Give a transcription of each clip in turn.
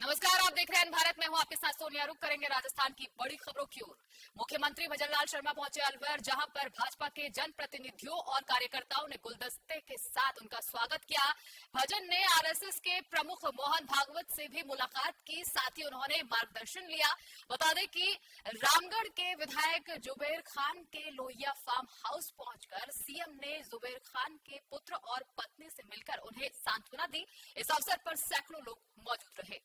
नमस्कार, आप देख रहे हैं भारत में हूं आपके साथ सोनिया। रुक करेंगे राजस्थान की बड़ी खबरों की ओर। मुख्यमंत्री भजनलाल शर्मा पहुंचे अलवर, जहां पर भाजपा के जनप्रतिनिधियों और कार्यकर्ताओं ने गुलदस्ते के साथ उनका स्वागत किया। भजन ने आरएसएस के प्रमुख मोहन भागवत से भी मुलाकात की, साथ ही उन्होंने मार्गदर्शन लिया। बता दें कि रामगढ़ के विधायक जुबेर खान के लोहिया फार्म हाउस पहुंचकर सीएम ने जुबेर खान के पुत्र और पत्नी से मिलकर उन्हें सांत्वना दी। इस अवसर पर सैकड़ों लोग मौजूद रहे।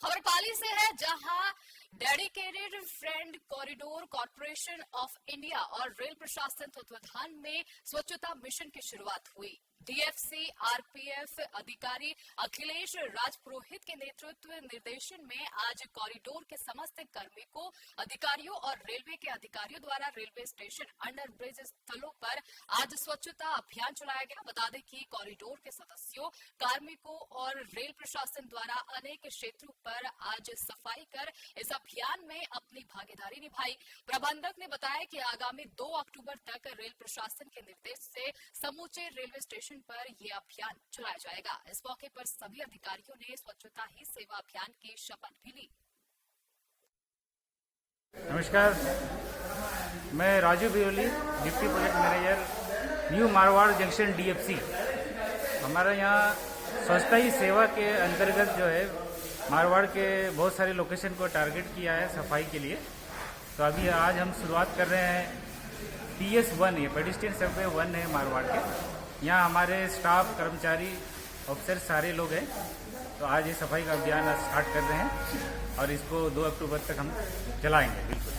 खबर पाली से है, जहां dedicated friend corridor corporation of India और रेल प्रशासन तत्वाधान में स्वच्छता मिशन की शुरुआत हुई। डीएफसी आरपीएफ अधिकारी अखिलेश राजपुरोहित के नेतृत्व निर्देशन में आज कॉरिडोर के समस्त कार्मिकों, अधिकारियों और रेलवे के अधिकारियों द्वारा रेलवे स्टेशन, अंडर ब्रिज स्थलों पर आज स्वच्छता अभियान चलाया गया। बता दें कि कॉरिडोर के सदस्यों, कार्मिकों और रेल प्रशासन द्वारा अनेक क्षेत्रों पर आज सफाई कर इस अभियान में अपनी भागीदारी निभाई। प्रबंधक ने बताया कि आगामी 2 अक्टूबर तक रेल प्रशासन के निर्देश से समूचे रेलवे स्टेशन पर यह अभियान चलाया जाएगा। इस मौके पर सभी अधिकारियों ने स्वच्छता ही सेवा अभियान की शपथ भी ली। नमस्कार, मैं Raju Biyoli, deputy project manager, new Marwar junction DFC. हमारा यहाँ स्वच्छता ही सेवा के अंतर्गत जो है मारवाड़ के बहुत सारे लोकेशन को टारगेट किया है सफाई के लिए। तो अभी आज हम शुरुआत कर रहे हैं PS1, ये पेडिस्ट्रियन सर्वे 1 है मारवाड़ के। यहाँ हमारे स्टाफ, कर्मचारी, ऑफिसर सारे लोग हैं। तो आज ये सफाई का अभियान स्टार्ट कर रहे हैं और इसको 2 अक्टूबर तक हम चलाएंगे। बिल्कुल।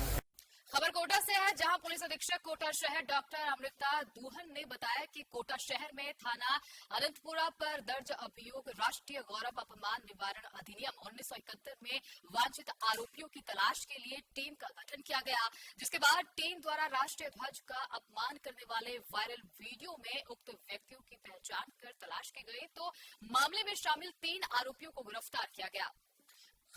खबर कोटा से है, जहां पुलिस अधीक्षक कोटा शहर डॉक्टर अमृता दूहन ने बताया कि कोटा शहर में थाना अनंतपुरा पर दर्ज अभियोग राष्ट्रीय गौरव अपमान निवारण अधिनियम 1971 में वांछित आरोपियों की तलाश के लिए टीम का गठन किया गया, जिसके बाद टीम द्वारा राष्ट्रीय ध्वज का अपमान करने वाले वायरल वीडियो में उक्त व्यक्तियों की पहचान कर तलाश की गई, तो मामले में शामिल 3 आरोपियों को गिरफ्तार किया गया।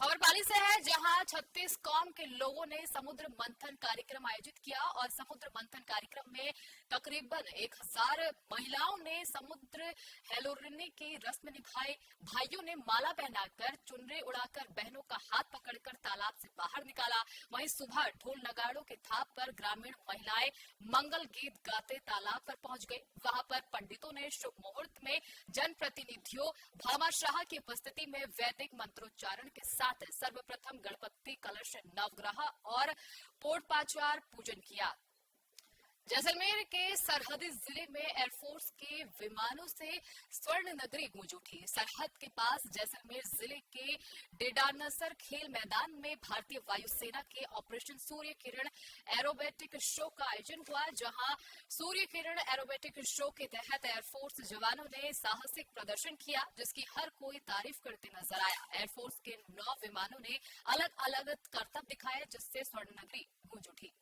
खबर पाली से है, जहां 36 कौम के लोगों ने समुद्र मंथन कार्यक्रम आयोजित किया और समुद्र मंथन कार्यक्रम में तकरीबन 1000 महिलाओं ने समुद्र हेलोरिनी की रस्म निभाई। भाइयों ने माला पहनाकर, चुनरी उड़ाकर बहनों का हाथ पकड़कर तालाब से बाहर निकाला। वहीं सुबह ढोल नगाड़ों के थाप पर ग्रामीण महिलाएं मंगल गीत गाते तालाब पर पहुंच गई। वहां पर पंडितों ने शुभ मुहूर्त में जनप्रतिनिधियों भामाशाह की उपस्थिति में वैदिक मंत्रोच्चारण के साथ सर्वप्रथम गणपति कलश नवग्रह और पोड़पाचार पूजन किया। जैसलमेर के सरहदी जिले में एयरफोर्स के विमानों से स्वर्ण नगरी गूंज उठी। सरहद के पास जैसलमेर जिले के डेडानसर खेल मैदान में भारतीय वायुसेना के operation Surya Kiran aerobatic show का आयोजन हुआ, जहां सूर्य किरण एरोबेटिक शो के तहत एयरफोर्स जवानों ने साहसिक प्रदर्शन किया, जिसकी हर कोई तारीफ करते नजर आया। एयरफोर्स के 9 विमानों ने अलग अलग करतब दिखाए, जिससे स्वर्ण नगरी गूंज उठी।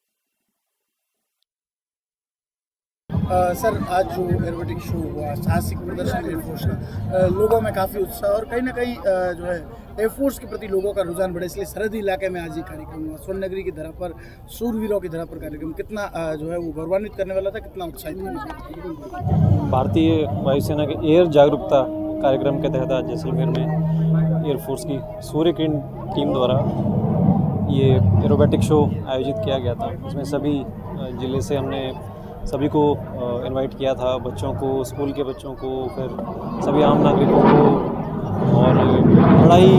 सर, आज जो एरोबेटिक शो हुआ, साहसिक प्रदर्शन एयरफोर्स का, लोगों में काफ़ी उत्साह और कहीं ना कहीं जो है एयरफोर्स के प्रति लोगों का रुझान बढ़े, इसलिए सरहदी इलाके में आज ये कार्यक्रम हुआ। स्वर्ण नगरी की धरा पर, सूरवीरों की धरा पर कार्यक्रम कितना जो है वो गौरवान्वित करने वाला था, कितना उत्साहित था। भारतीय वायुसेना के एयर जागरूकता कार्यक्रम के तहत आज जैसलमेर में एयरफोर्स की सूर्य किरण टीम द्वारा ये एरोबेटिक शो आयोजित किया गया था। इसमें सभी जिले से हमने सभी को इनवाइट किया था, बच्चों को, स्कूल के बच्चों को, फिर सभी आम नागरिकों को, और बड़ा ही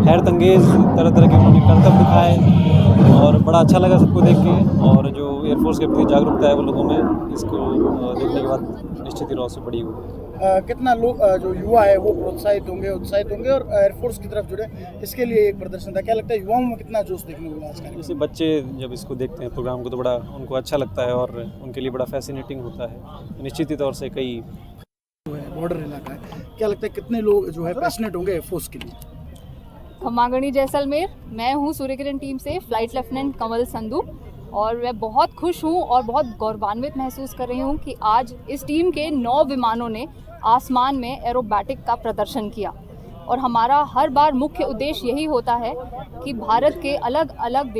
हैरत अंगेज़ तरह तरह के उन्होंने करतब दिखाए और बड़ा अच्छा लगा सबको देख के। और जो एयरफोर्स के प्रति जागरूकता है वो लोगों में, इसको देखने के बाद निश्चित ही रौस से बड़ी हुई। कितना लोग जो युवा है वो प्रोत्साहित होंगे, उत्साहित होंगे और एयरफोर्स की तरफ जुड़े, इसके लिए एक प्रदर्शन था। क्या लगता है युवाओं में कितना जोश देखने को मिला आज का? जैसे बच्चे जब इसको देखते हैं प्रोग्राम को तो बड़ा उनको अच्छा लगता है और उनके लिए बड़ा फैसिनेटिंग होता है। निश्चित ही तौर से कई बॉर्डर इलाका है, क्या लगता है कितने लोग जो है पैशनेट होंगे एयरफोर्स के लिए? खम्मागणी जैसलमेर, मैं हूँ सूर्य किरण टीम से फ्लाइट लेफ्टिनेंट कमल संधू, और मैं बहुत खुश हूँ और बहुत गौरवान्वित महसूस कर रही हूँ कि आज इस टीम के 9 विमानों ने आसमान में एरोबैटिक का प्रदर्शन किया। और हमारा हर बार मुख्य उद्देश्य यही होता है कि भारत के अलग अलग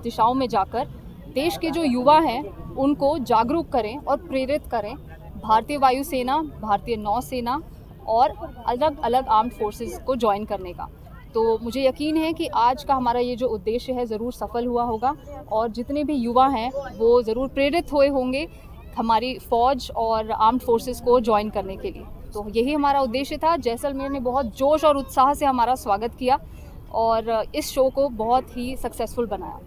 दिशाओं में जाकर देश के जो युवा हैं उनको जागरूक करें और प्रेरित करें भारतीय वायुसेना, भारतीय नौसेना और अलग अलग आर्म्ड फोर्सेस को ज्वाइन करने का। तो मुझे यकीन है कि आज का हमारा ये जो उद्देश्य है ज़रूर सफल हुआ होगा और जितने भी युवा हैं वो ज़रूर प्रेरित हुए होंगे हमारी फ़ौज और आर्म्ड फोर्सेस को ज्वाइन करने के लिए। तो यही हमारा उद्देश्य था। जैसलमेर ने बहुत जोश और उत्साह से हमारा स्वागत किया और इस शो को बहुत ही सक्सेसफुल बनाया।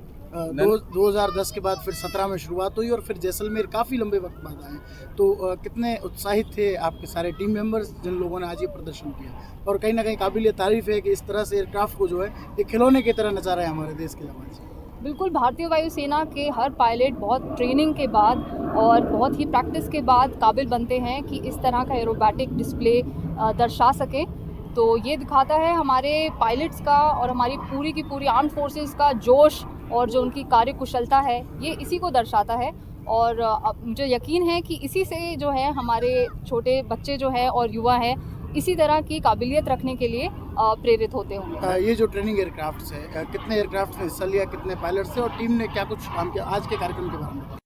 2010 के बाद फिर 17 में शुरुआत हुई और फिर जैसलमेर काफ़ी लंबे वक्त बाद आए, तो कितने उत्साहित थे आपके सारे टीम मेंबर्स जिन लोगों ने आज ये प्रदर्शन किया? और कहीं ना कहीं काबिल तारीफ है कि इस तरह से एयरक्राफ्ट को जो है एक खिलौने की तरह नचा रहे हैं हमारे देश के जवान। बिल्कुल, भारतीय वायुसेना के हर पायलट बहुत ट्रेनिंग के बाद और बहुत ही प्रैक्टिस के बाद काबिल बनते हैं कि इस तरह का एरोबैटिक डिस्प्ले दर्शा सकें। तो ये दिखाता है हमारे पायलट्स का और हमारी पूरी की पूरी आर्म्ड फोर्सेस का जोश और जो उनकी कार्य कुशलता है, ये इसी को दर्शाता है। और मुझे यकीन है कि इसी से जो है हमारे छोटे बच्चे जो हैं और युवा हैं इसी तरह की काबिलियत रखने के लिए प्रेरित होते होंगे। ये जो ट्रेनिंग एयरक्राफ्ट है, कितने एयरक्राफ्ट ने हिस्सा लिया, कितने पायलट थे और टीम ने क्या कुछ काम किया आज के कार्यक्रम के बारे में?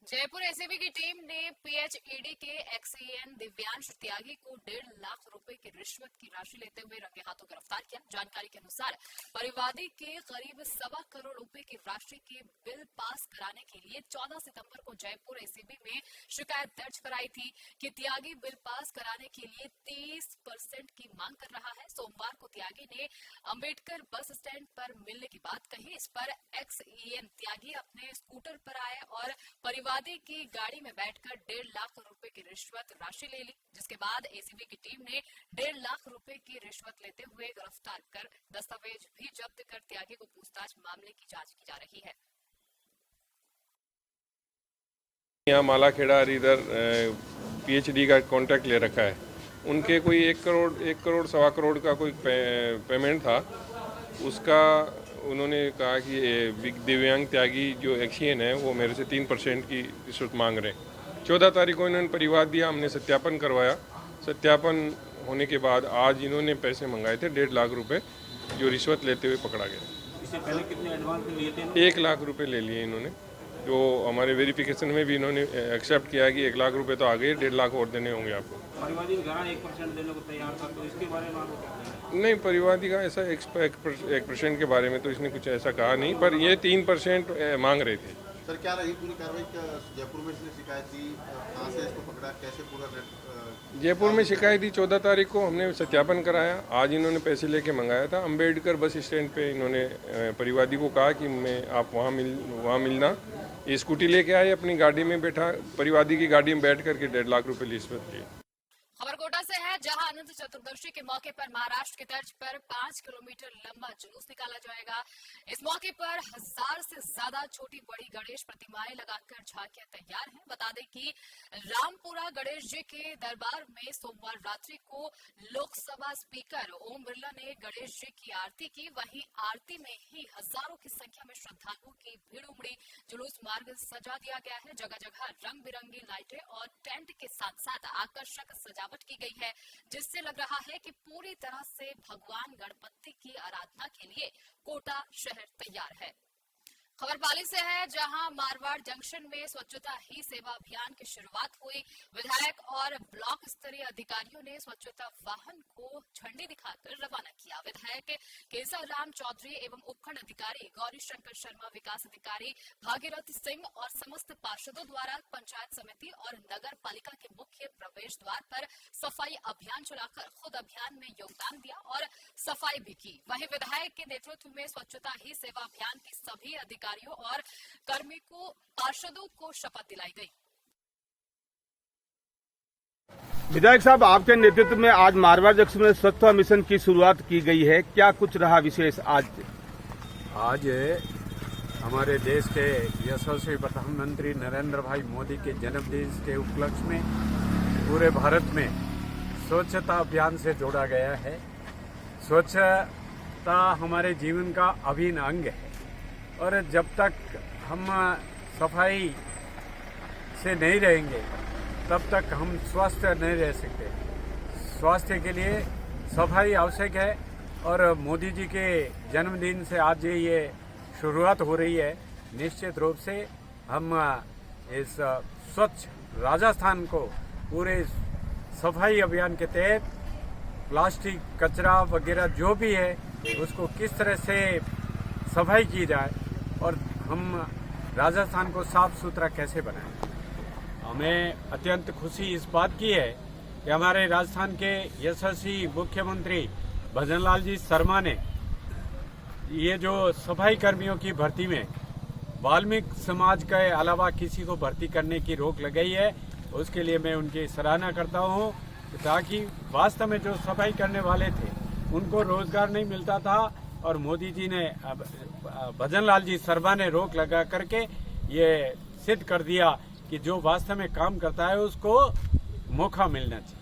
जयपुर एसीबी की टीम ने पीएचईडी के एक्सईएन दिव्यांश त्यागी को 1.5 लाख रुपए की रिश्वत की राशि लेते हुए रंगे हाथों गिरफ्तार किया। जानकारी के अनुसार परिवादी के करीब 1.25 करोड़ रुपए की राशि के बिल पास कराने के लिए 14 सितंबर को जयपुर एसीबी में शिकायत दर्ज कराई थी कि त्यागी बिल पास कराने के लिए 30% की मांग कर रहा है। सोमवार को त्यागी ने अंबेडकर बस स्टैंड पर मिलने की बात कही। इस पर एक्सईएन त्यागी अपने स्कूटर पर आए और परिवादी की गाड़ी में बैठकर 1.5 लाख रुपए की रिश्वत राशि ले ली, जिसके बाद एसीबी की टीम ने 1.5 लाख रुपए की रिश्वत लेते हुए गिरफ्तार कर दस्तावेज भी जब्त कर त्यागी को पूछताछ मामले की जांच की जा रही है। यहाँ मालाखेड़ा इधर पीएचडी का कॉन्ट्रैक्ट ले रखा है, उनके कोई 1 करोड़ 1.25 करोड़ का कोई पेमेंट था। उसका उन्होंने कहा कि दिव्यांग त्यागी जो एक्सीएन है वो मेरे से 3% की रिश्वत मांग रहे हैं। 14 तारीख को इन्होंने परिवाद दिया, हमने सत्यापन करवाया। सत्यापन होने के बाद आज इन्होंने पैसे मंगाए थे 1.5 लाख रुपए, जो रिश्वत लेते हुए पकड़ा गया। इससे पहले कितने एडवांस लिए थे? 1 लाख रुपए ले लिए इन्होंने, जो हमारे वेरिफिकेशन में भी इन्होंने एक्सेप्ट किया कि 1 लाख रुपए तो आ गए, 1.5 लाख और देने होंगे आपको। परिवादी का 1% देने को तैयार था, तो इसके बारे में आपको क्या कहना है? नहीं, परिवादी का ऐसा 1% के बारे में तो इसने कुछ ऐसा कहा नहीं, पर ये 3% मांग रहे थे। सर, क्या रही पूरी कार्रवाई? जयपुर में इसने शिकायत दी, कहाँ से इसको पकड़ा, कैसे पूरा जयपुर में शिकायत दी 14 तारीख को, हमने सत्यापन कराया। आज इन्होंने पैसे लेके मंगाया था। अंबेडकर बस स्टैंड पे इन्होंने परिवादी को कहा कि आप वहाँ मिलना। ये स्कूटी लेके आए, अपनी गाड़ी में बैठा, परिवादी की गाड़ी में बैठ करके 1.5 लाख रुपए रिश्वत लिए। खबर कोटा से है, जहां अनंत चतुर्दशी के मौके पर महाराष्ट्र की तर्ज पर 5 किलोमीटर लंबा जुलूस निकाला जाएगा। इस मौके पर 1000 से ज्यादा छोटी बड़ी गणेश प्रतिमाएं लगाकर झांकियां तैयार हैं। बता दें कि रामपुरा गणेश जी के दरबार में सोमवार रात्रि को लोकसभा स्पीकर ओम बिरला ने गणेश जी की आरती की। वहीं आरती में ही हजारों की संख्या में श्रद्धालुओं की भीड़ उमड़ी। जुलूस मार्ग सजा दिया गया है। जगह जगह रंग बिरंगी लाइटें और टेंट के साथ साथ आकर्षक सजावट की गई है, जिससे लग रहा है कि पूरी तरह से भगवान गणपति की आराधना के लिए कोटा शहर तैयार है। खबर पाली से है, जहां मारवाड़ जंक्शन में स्वच्छता ही सेवा अभियान की शुरुआत हुई। विधायक और ब्लॉक स्तरीय अधिकारियों ने स्वच्छता वाहन को झंडी दिखाकर रवाना किया। विधायक केसर राम चौधरी एवं उपखंड अधिकारी गौरी शंकर शर्मा, विकास अधिकारी भागीरथ सिंह और समस्त पार्षदों द्वारा पंचायत समिति और नगर पालिका के मुख्य प्रवेश द्वार पर सफाई अभियान चलाकर खुद अभियान में योगदान दिया और सफाई भी की। वहीं विधायक के नेतृत्व में स्वच्छता ही सेवा अभियान की सभी अधिकारियों और कार्मिकों पार्षदों को शपथ दिलाई गई। विधायक साहब, आपके नेतृत्व में आज मारवाड़ जंक्शन में स्वच्छता मिशन की शुरुआत की गई है, क्या कुछ रहा विशेष आज हमारे देश के यशस्वी प्रधानमंत्री नरेंद्र भाई मोदी के जन्मदिन के उपलक्ष्य में पूरे भारत में स्वच्छता अभियान से जोड़ा गया है। स्वच्छता हमारे जीवन का अभिन्न अंग है और जब तक हम सफाई से नहीं रहेंगे तब तक हम स्वस्थ नहीं रह सकते। स्वास्थ्य के लिए सफाई आवश्यक है और मोदी जी के जन्मदिन से आज ये शुरुआत हो रही है। निश्चित रूप से हम इस स्वच्छ राजस्थान को पूरे सफाई अभियान के तहत प्लास्टिक कचरा वगैरह जो भी है उसको किस तरह से सफाई की जाए और हम राजस्थान को साफ सुथरा कैसे बनाएं। हमें अत्यंत खुशी इस बात की है कि हमारे राजस्थान के यशस्वी मुख्यमंत्री भजनलाल जी शर्मा ने ये जो सफाई कर्मियों की भर्ती में वाल्मीकि समाज के अलावा किसी को भर्ती करने की रोक लगाई है, उसके लिए मैं उनकी सराहना करता हूँ, ताकि वास्तव में जो सफाई करने वाले थे उनको रोजगार नहीं मिलता था और मोदी जी ने भजनलाल जी शर्मा ने रोक लगा करके ये सिद्ध कर दिया कि जो वास्तव में काम करता है उसको मौका मिलना चाहिए।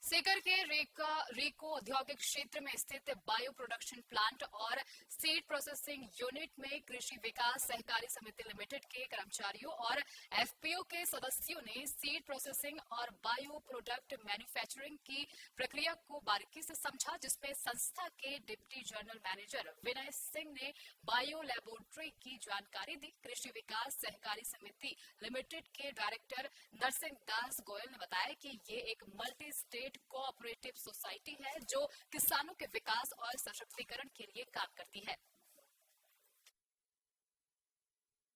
सीकर के रेको औद्योगिक क्षेत्र में स्थित बायो प्रोडक्शन प्लांट और सीड प्रोसेसिंग यूनिट में कृषि विकास सहकारी समिति लिमिटेड के कर्मचारियों और एफपीओ के सदस्यों ने सीड प्रोसेसिंग और बायो प्रोडक्ट मैन्युफैक्चरिंग की प्रक्रिया को बारीकी से समझा, जिसमें संस्था के deputy general manager Vinay Singh ने बायो लैबोरेटरी की जानकारी दी। कृषि विकास सहकारी समिति लिमिटेड के डायरेक्टर नरसिंह दास गोयल ने बताया कि ये एक मल्टी स्टेट कोऑपरेटिव सोसाइटी है जो किसानों के विकास और सशक्तिकरण के लिए काम करती है।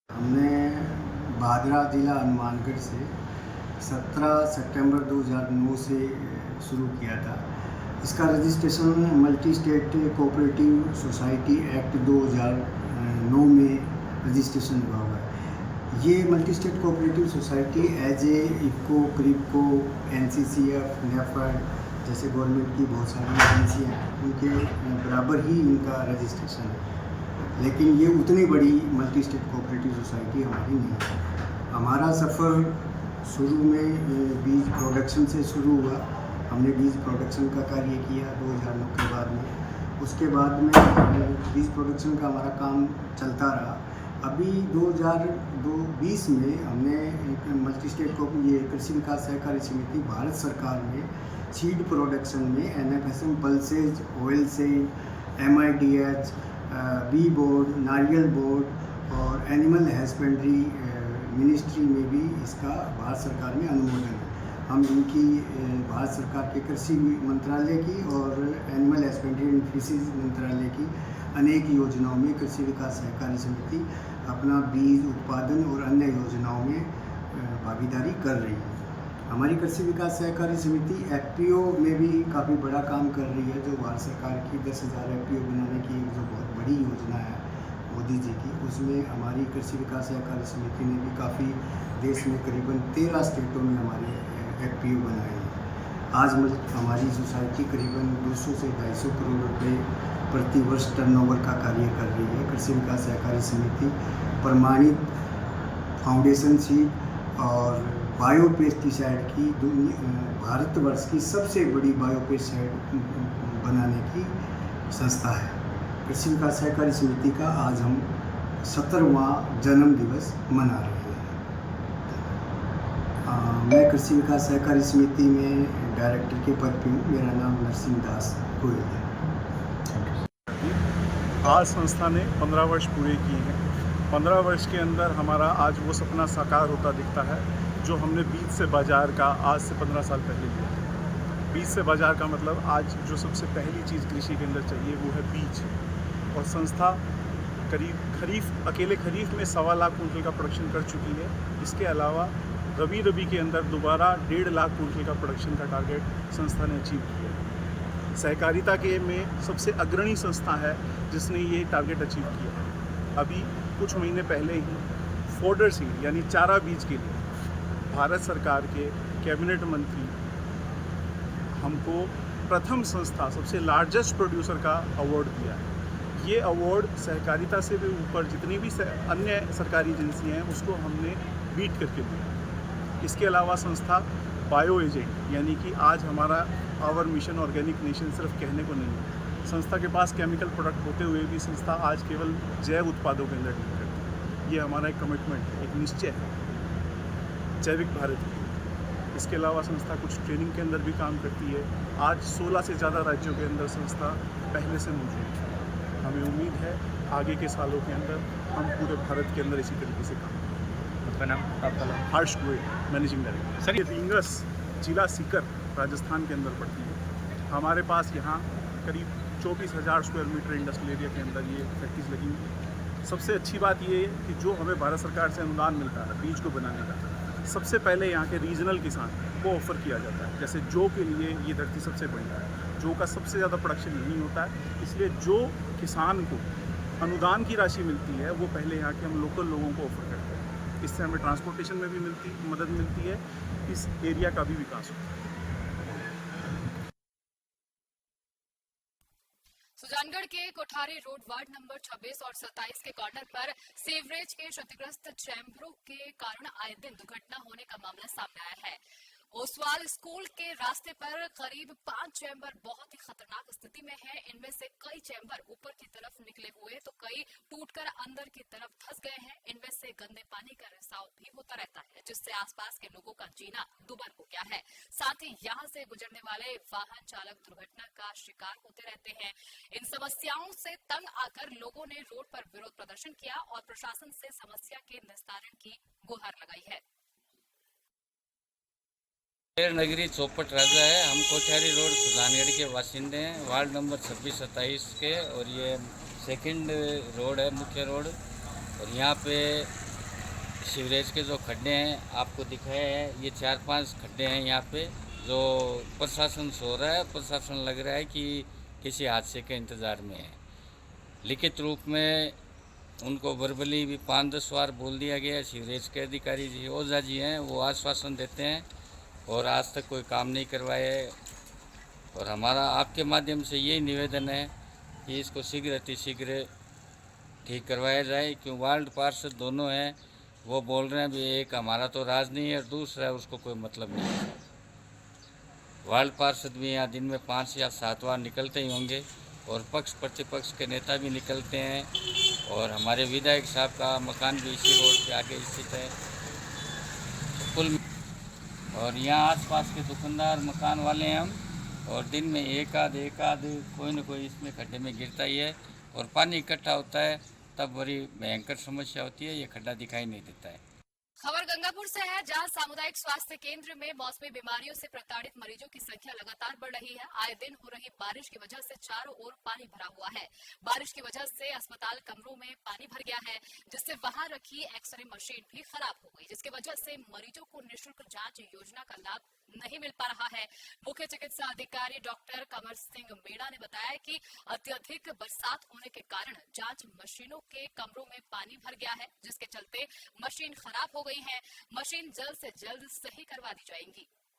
हमने भादरा जिला हनुमानगढ़ से 17 सितंबर 2009 से शुरू किया था। इसका registration multi state cooperative society act 2009 में रजिस्ट्रेशन हुआ है। ये multi state cooperative society as a IFFCO, KRIBHCO, NCCF, NAFED जैसे गवर्नमेंट की बहुत सारी एजेंसियाँ हैं, उनके बराबर ही इनका रजिस्ट्रेशन है, लेकिन ये उतनी बड़ी मल्टी स्टेट कोऑपरेटिव सोसाइटी हमारी नहीं है। हमारा सफ़र शुरू में बीज प्रोडक्शन से शुरू हुआ। हमने बीज प्रोडक्शन का कार्य किया 2009 के बाद में। उसके बाद में बीज प्रोडक्शन का हमारा काम चलता रहा। अभी 2020 में हमने एक मल्टी स्टेट को ये कृषि विकास सहकारी समिति भारत सरकार में सीड प्रोडक्शन में NFSM, pulses, oil seed, MIDH, bee board, नारियल बोर्ड और एनिमल हस्बेंड्री मिनिस्ट्री में भी इसका भारत सरकार में अनुमोदन है। हम इनकी भारत सरकार के कृषि मंत्रालय की और एनिमल हस्बेंड्री एंड फिशरीज मंत्रालय की अनेक योजनाओं में कृषि विकास सहकारी समिति अपना बीज उत्पादन और अन्य योजनाओं में भागीदारी कर रही है। हमारी कृषि विकास सहकारी समिति एफपीओ में भी काफ़ी बड़ा काम कर रही है, जो भारत सरकार की 10,000 एफपीओ बनाने की जो बहुत बड़ी योजना है मोदी जी की, उसमें हमारी कृषि विकास सहकारी समिति ने भी काफ़ी देश में करीबन 13 स्टेटों में हमारे एफपीओ बनाए हैं। आज हमारी सोसाइटी करीबन 200 से 250 करोड़ रुपए प्रति वर्ष टर्नओवर का कार्य कर रही है। कृषि विकास सहकारी समिति प्रमाणित फाउंडेशन सीड और बायोपेस्टिसाइड की भारतवर्ष की सबसे बड़ी बायोपेस्टिसाइड बनाने की संस्था है। कृषि विकास सहकारी समिति का आज हम 17वां जन्म दिवस मना रहे हैं। मैं कृषि विकास सहकारी समिति में डायरेक्टर के पद पे हूँ। मेरा नाम नरसिंह दास गोयल है। आज संस्था ने 15 वर्ष पूरे किए हैं। 15 वर्ष के अंदर हमारा आज वो सपना साकार होता दिखता है जो हमने बीज से बाजार का आज से 15 साल पहले लिया। बीज से बाजार का मतलब आज जो सबसे पहली चीज़ कृषि के अंदर चाहिए वो है बीज। और संस्था करीब अकेले खरीफ में 1.25 लाख कुंटल का प्रोडक्शन कर चुकी है। इसके अलावा रबी के अंदर दोबारा 1.5 लाख कुंटल का प्रोडक्शन का टारगेट संस्था ने अचीव किया है। सहकारिता के में सबसे अग्रणी संस्था है जिसने ये टारगेट अचीव किया। अभी कुछ महीने पहले ही फोडर सीड यानी चारा बीज के लिए भारत सरकार के कैबिनेट मंत्री हमको प्रथम संस्था सबसे लार्जेस्ट प्रोड्यूसर का अवार्ड दिया है। ये अवार्ड सहकारिता से भी ऊपर जितनी भी अन्य सरकारी एजेंसियाँ हैं उसको हमने बीट करके दिया। इसके अलावा संस्था बायो एजेंट यानी कि आज हमारा आवर मिशन ऑर्गेनिक नेशन सिर्फ कहने को नहीं है। संस्था के पास केमिकल प्रोडक्ट होते हुए भी संस्था आज केवल जैव उत्पादों के अंदर डील करती है। ये हमारा एक कमिटमेंट है, एक निश्चय है जैविक भारत की। इसके अलावा संस्था कुछ ट्रेनिंग के अंदर भी काम करती है। आज 16 से ज़्यादा राज्यों के अंदर संस्था पहले से मौजूद है। हमें उम्मीद है आगे के सालों के अंदर हम पूरे भारत के अंदर इसी तरीके से काम करें। आपका नाम? हर्ष गोयल, मैनेजिंग डायरेक्टर। सर, ये रींगस जिला सीकर राजस्थान के अंदर पड़ती है। हमारे पास यहाँ करीब 24,000 स्क्वायर मीटर इंडस्ट्रियल एरिया के अंदर ये फैक्ट्रीज लगी हुई है। सबसे अच्छी बात ये है कि जो हमें भारत सरकार से अनुदान मिलता है बीज को बनाने का, सबसे पहले यहाँ के रीजनल किसान को ऑफर किया जाता है। जैसे जौ के लिए ये धरती सबसे बढ़िया है, जौ का सबसे ज़्यादा प्रोडक्शन यहीं होता है, इसलिए जो किसान को अनुदान की राशि मिलती है वो पहले यहाँ के हम लोकल लोगों को ऑफर करते हैं। इससे हमें ट्रांसपोर्टेशन में भी मदद मिलती है, इस एरिया का भी विकास होता है। सुजानगढ़ के कोठारी रोड वार्ड नंबर 26 और 27 के कॉर्नर पर सीवरेज के क्षतिग्रस्त चैम्बरों के कारण आए दिन दुर्घटना होने का मामला सामने आया है। ओसवाल स्कूल के रास्ते पर करीब 5 चैम्बर बहुत ही खतरनाक स्थिति में हैं। इनमें से कई चैम्बर ऊपर की तरफ निकले हुए तो कई टूटकर अंदर की तरफ धंस गए हैं। इनमें से गंदे पानी का रिसाव भी होता रहता है, जिससे आसपास के लोगों का जीना दुभर हो गया है। साथ ही यहाँ से गुजरने वाले वाहन चालक दुर्घटना का शिकार होते रहते हैं। इन समस्याओं से तंग आकर लोगों ने रोड पर विरोध प्रदर्शन किया और प्रशासन से समस्या के निस्तारण की गुहार लगाई है। नगरी चौपट राजा है। हम कोठारी रोड सुजानगढ़ के बाशिंदे हैं, वार्ड नंबर 26-27 के, और ये सेकंड रोड है, मुख्य रोड। और यहाँ पे सीवरेज के जो खड्डे हैं आपको दिखाए हैं, ये 4-5 खड्डे हैं यहाँ पे, जो प्रशासन सो रहा है। प्रशासन लग रहा है कि किसी हादसे के इंतज़ार में है। लिखित रूप में उनको वर्बली भी 5-10 बार बोल दिया गया है। सीवरेज के अधिकारी जी ओझा जी हैं, वो आश्वासन देते हैं और आज तक कोई काम नहीं करवाया है। और हमारा आपके माध्यम से यही निवेदन है कि इसको शीघ्र अतिशीघ्र ठीक करवाया जाए, क्यों वार्ड पार्षद दोनों हैं, वो बोल रहे हैं भी एक हमारा तो राज नहीं है और दूसरा है उसको कोई मतलब नहीं है। वार्ड पार्षद भी यहाँ दिन में 5 या 7 बार निकलते ही होंगे और पक्ष प्रतिपक्ष के नेता भी निकलते हैं। और हमारे विधायक साहब का मकान भी इसी रोड के आगे स्थित है। कुल और यहाँ आसपास के दुकानदार मकान वाले हैं हम, और दिन में एक आध कोई न कोई इसमें खड्डे में गिरता ही है और पानी इकट्ठा होता है, तब बड़ी भयंकर समस्या होती है। ये खड्डा दिखाई नहीं देता है। खबर गंगापुर से है, जहां सामुदायिक स्वास्थ्य केंद्र में मौसमी बीमारियों से प्रताड़ित मरीजों की संख्या लगातार बढ़ रही है। आए दिन हो रही बारिश की वजह से चारों ओर पानी भरा हुआ है। बारिश की वजह से अस्पताल कमरों में पानी भर गया है, जिससे वहां रखी एक्सरे मशीन भी खराब हो गई, जिसकी वजह से मरीजों को निःशुल्क जांच योजना का लाभ नहीं मिल पा रहा है। मुख्य चिकित्सा अधिकारी डॉक्टर कमर सिंह मीणा ने बताया कि अत्यधिक बरसात होने के कारण जांच मशीनों के कमरों में पानी भर गया है, जिसके चलते मशीन खराब हो गई है। मशीन जल्द से जल्द सही करवा दी जाएंगी।